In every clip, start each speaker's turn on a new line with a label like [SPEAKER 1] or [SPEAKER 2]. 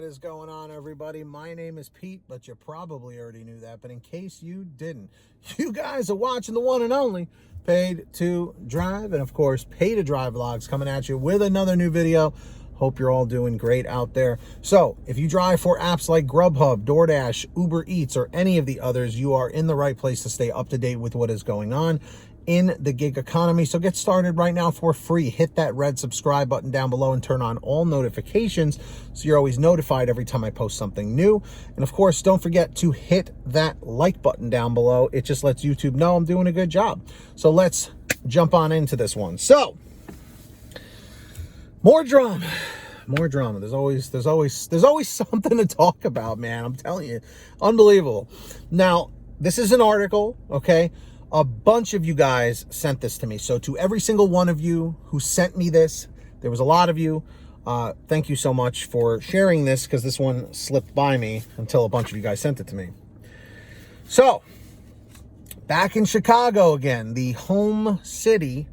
[SPEAKER 1] What is going on, everybody? My name is Pete, but you probably already knew that. But in case you didn't, you guys are watching the one and only Paid to Drive. And of course, Pay to Drive Vlogs coming at you with another new video. Hope you're all doing great out there. So if you drive for apps like Grubhub, Doordash, Uber Eats, or any of the others, you are in the right place to stay up to date with what is going on in the gig economy. So get started right now for free. Hit that red subscribe button down below and turn on all notifications so you're always notified every time I post something new. And of course, don't forget to hit that like button down below. It just lets YouTube know I'm doing a good job. So let's jump on into this one. So more drama. There's always something to talk about, man. I'm telling you, unbelievable. Now, this is an article, okay? A bunch of you guys sent this to me. So to every single one of you who sent me this, there was a lot of you. Thank you so much for sharing this, because this one slipped by me until a bunch of you guys sent it to me. So, back in Chicago again, the home city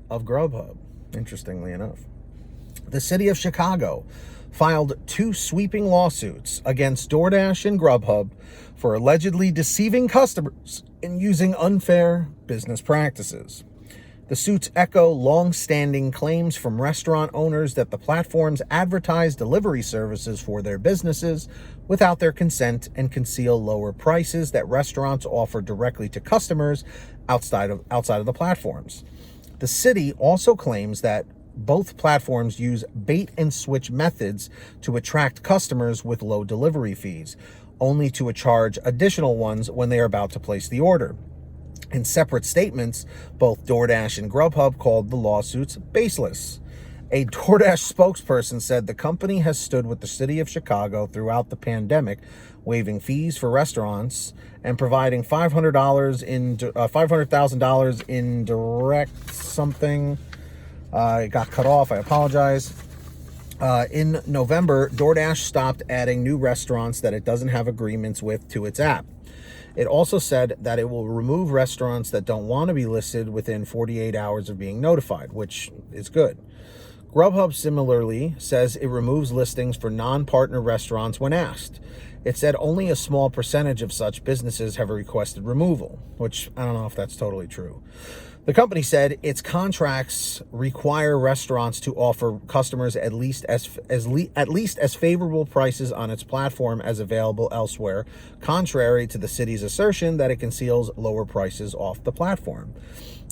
[SPEAKER 1] of Grubhub, interestingly enough. The city of Chicago filed 2 sweeping lawsuits against Doordash and Grubhub for allegedly deceiving customers and using unfair business practices. The suits echo long-standing claims from restaurant owners that the platforms advertise delivery services for their businesses without their consent and conceal lower prices that restaurants offer directly to customers outside of the platforms. The city also claims that both platforms use bait and switch methods to attract customers with low delivery fees, only to charge additional ones when they are about to place the order. In separate statements, both Doordash and Grubhub called the lawsuits baseless. A Doordash spokesperson said the company has stood with the city of Chicago throughout the pandemic, waiving fees for restaurants and providing $500,000 in direct something. It got cut off. I apologize. In November, Doordash stopped adding new restaurants that it doesn't have agreements with to its app. It also said that it will remove restaurants that don't want to be listed within 48 hours of being notified, which is good. Grubhub similarly says it removes listings for non-partner restaurants when asked. It said only a small percentage of such businesses have requested removal, which I don't know if that's totally true. The company said its contracts require restaurants to offer customers at least as favorable prices on its platform as available elsewhere, contrary to the city's assertion that it conceals lower prices off the platform.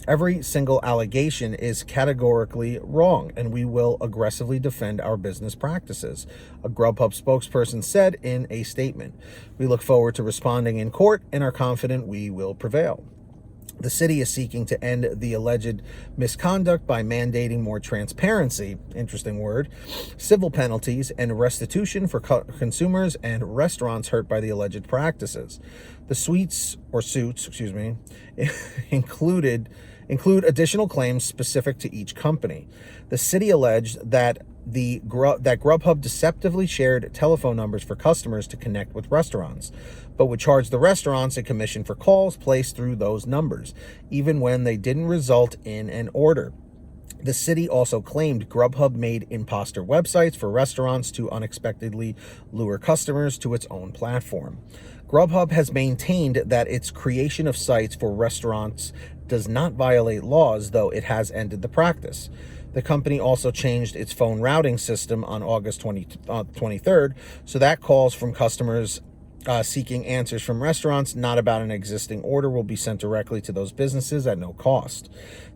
[SPEAKER 1] Every single allegation is categorically wrong, and we will aggressively defend our business practices, a Grubhub spokesperson said in a statement. We look forward to responding in court and are confident we will prevail. The city is seeking to end the alleged misconduct by mandating more transparency, interesting word, civil penalties, and restitution for consumers and restaurants hurt by the alleged practices. The suits include additional claims specific to each company. The city alleged that Grubhub deceptively shared telephone numbers for customers to connect with restaurants, but would charge the restaurants a commission for calls placed through those numbers, even when they didn't result in an order. The city also claimed Grubhub made imposter websites for restaurants to unexpectedly lure customers to its own platform. Grubhub has maintained that its creation of sites for restaurants does not violate laws, though it has ended the practice. The company also changed its phone routing system on August 23rd, so that calls from customers seeking answers from restaurants, not about an existing order, will be sent directly to those businesses at no cost.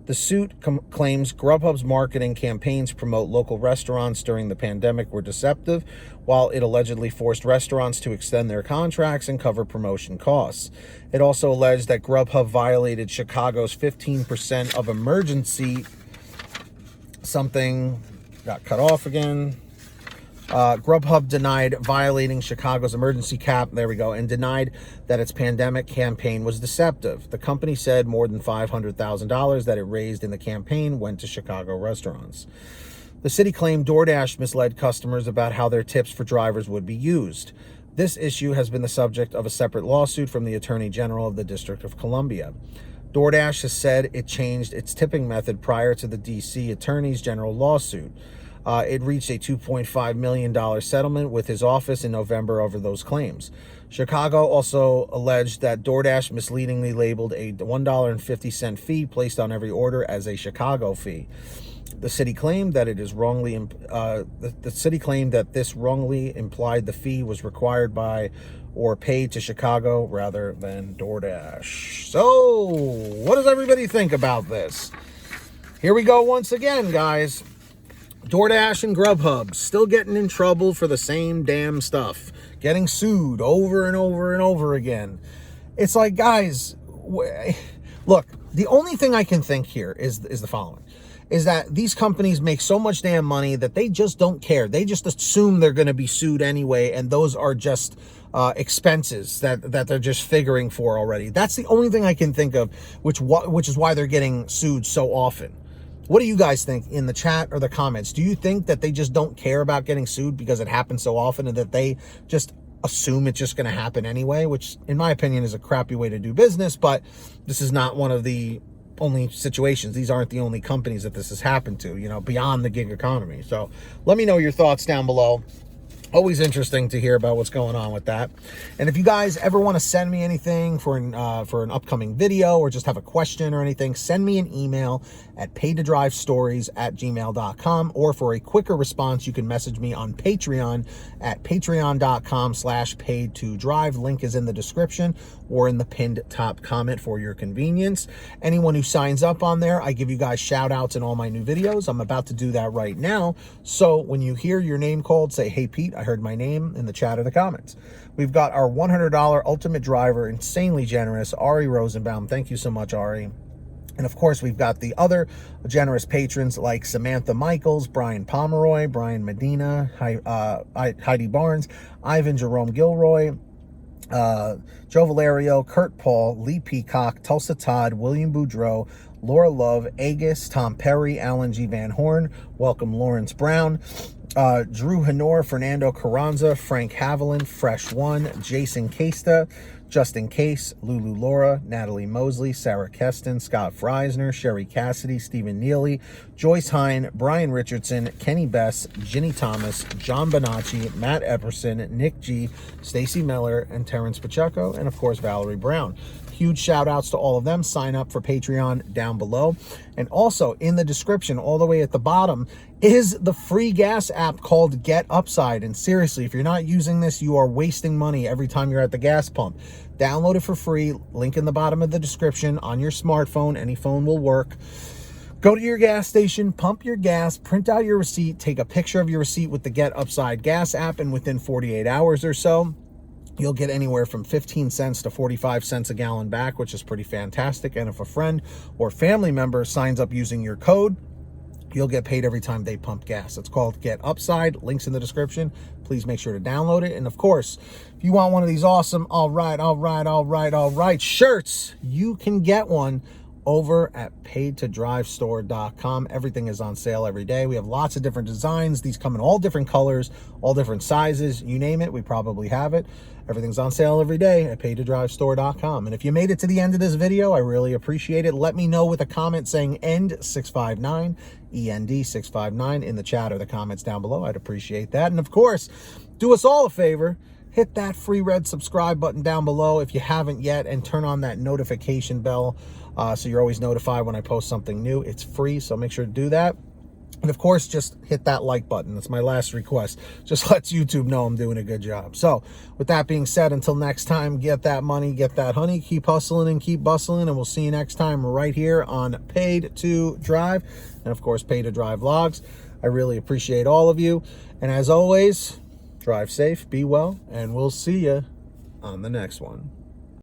[SPEAKER 1] The suit claims Grubhub's marketing campaigns to promote local restaurants during the pandemic were deceptive, while it allegedly forced restaurants to extend their contracts and cover promotion costs. It also alleged that Grubhub violated Chicago's 15% of emergency something got cut off again. Grubhub denied violating Chicago's emergency cap, there we go, and denied that its pandemic campaign was deceptive. The company said more than $500,000 that it raised in the campaign went to Chicago restaurants. The city claimed Doordash misled customers about how their tips for drivers would be used. This issue has been the subject of a separate lawsuit from the Attorney General of the District of Columbia. Doordash has said it changed its tipping method prior to the D.C. Attorney General lawsuit. It reached a $2.5 million settlement with his office in November over those claims. Chicago also alleged that Doordash misleadingly labeled a $1.50 fee placed on every order as a Chicago fee. The city claimed that this wrongly implied the fee was required by or paid to Chicago rather than Doordash. So, what does everybody think about this? Here we go once again, guys. DoorDash and Grubhub still getting in trouble for the same damn stuff, getting sued over and over and over again. It's like, guys, look, the only thing I can think here is the following, is that these companies make so much damn money that they just don't care. They just assume they're going to be sued anyway, and those are just expenses that they're just figuring for already. That's the only thing I can think of, which is why they're getting sued so often. What do you guys think in the chat or the comments? Do you think that they just don't care about getting sued because it happens so often and that they just assume it's just going to happen anyway, which in my opinion is a crappy way to do business, but this is not one of the only situations. These aren't the only companies that this has happened to, you know, beyond the gig economy. So let me know your thoughts down below. Always interesting to hear about what's going on with that. And if you guys ever want to send me anything for an upcoming video or just have a question or anything, send me an email at paidtodrivestories@gmail.com, or for a quicker response, you can message me on Patreon at patreon.com/paidtodrive. Link is in the description or in the pinned top comment for your convenience. Anyone who signs up on there, I give you guys shout outs in all my new videos. I'm about to do that right now. So when you hear your name called, say, "Hey Pete, I heard my name," in the chat or the comments. We've got our $100 Ultimate Driver, insanely generous, Ari Rosenbaum. Thank you so much, Ari. And of course, we've got the other generous patrons like Samantha Mikles, Brian Pomeroy, Brian Medina, Heidi Barnes, Ivan Jerome Gilroy, Joe Valerio, Kurt Paul, Lee Peacock, Tulsa Todd, William Boudreau, Laura Love, Agus, Tom Perry, Alan G. Van Horn, welcome Lawrence Brown, Drew Hanor, Fernando Carranza, Frank Haviland, Fresh One, Jason Casta, Justin Case, Lulu Laura, Natalie Mosley, Sarah Keston, Scott Freisner, Sherry Cassidy, Stephen Neely, Joyce Hine, Brian Richardson, Kenny Bess, Ginny Thomas, John Bonacci, Matt Epperson, Nick G, Stacy Miller, and Terrence Pacheco, and of course Valerie Brown. Huge shout outs to all of them. Sign up for Patreon down below. And also in the description, all the way at the bottom, is the free gas app called Get Upside. And seriously, if you're not using this, you are wasting money every time you're at the gas pump. Download it for free. Link in the bottom of the description on your smartphone. Any phone will work. Go to your gas station, pump your gas, print out your receipt, take a picture of your receipt with the Get Upside gas app, and within 48 hours or so, you'll get anywhere from 15 cents to 45 cents a gallon back, which is pretty fantastic. And if a friend or family member signs up using your code, you'll get paid every time they pump gas. It's called Get Upside. Links in the description. Please make sure to download it. And of course, if you want one of these awesome all right shirts, you can get one over at paidtodrivestore.com. Everything is on sale every day. We have lots of different designs. These come in all different colors, all different sizes. You name it, we probably have it. Everything's on sale every day at paidtodrivestore.com. And if you made it to the end of this video, I really appreciate it. Let me know with a comment saying END659, END659 in the chat or the comments down below. I'd appreciate that. And of course, do us all a favor. Hit that free red subscribe button down below if you haven't yet, and turn on that notification bell so you're always notified when I post something new. It's free, so make sure to do that. And of course, just hit that like button. That's my last request. Just lets YouTube know I'm doing a good job. So with that being said, until next time, get that money, get that honey, keep hustling and keep bustling, and we'll see you next time right here on Paid to Drive, and of course, Paid to Drive Vlogs. I really appreciate all of you. And as always, drive safe, be well, and we'll see you on the next one.